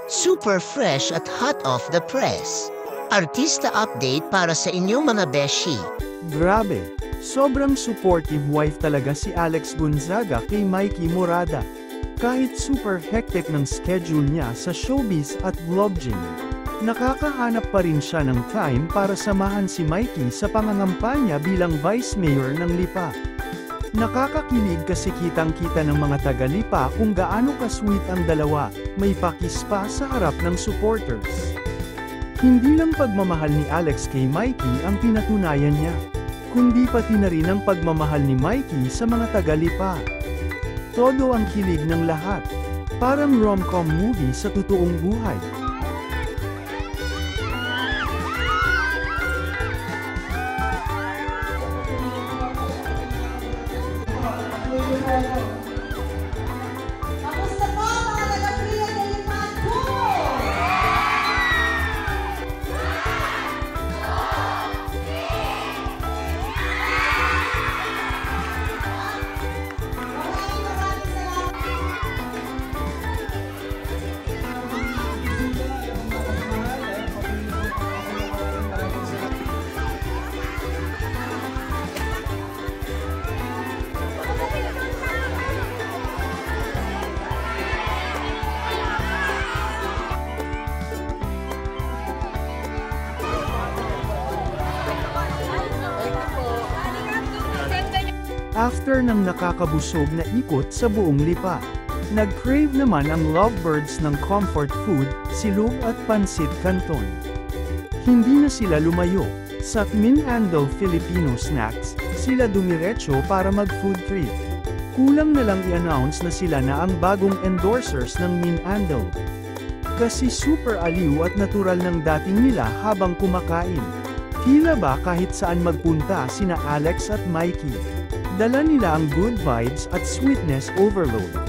Super fresh at hot off the press. Artista update para sa inyong mga beshi. Grabe, sobrang supportive wife talaga si Alex Gonzaga kay Mikey Morada. Kahit super hectic ng schedule niya sa showbiz at vlogging, nakakahanap pa rin siya ng time para samahan si Mikey sa pangangampanya bilang Vice Mayor ng Lipa. Nakakakilig kasi kitang-kita ng mga taga-Lipa kung gaano ka-sweet ang dalawa, may pakis pa sa harap ng supporters. Hindi lang pagmamahal ni Alex kay Mikey ang pinatunayan niya, kundi pati na rin ang pagmamahal ni Mikey sa mga taga-Lipa. Todo ang kilig ng lahat. Parang rom-com movie sa totoong buhay. Kamusta po mga taga-Priya del Paco? Maraming salamat. After ng nakakabusog na ikot sa buong Lipa, nag-crave naman ang lovebirds ng comfort food, silog at pansit canton. Hindi na sila lumayo. Sa Minandol Filipino Snacks, sila dumiretso para mag-food trip. Kulang na lang i-announce na sila na ang bagong endorsers ng Minandol. Kasi super aliw at natural ng dating nila habang kumakain. Tila ba kahit saan magpunta sina Alex at Mikey, dala nila ang good vibes at sweetness overload.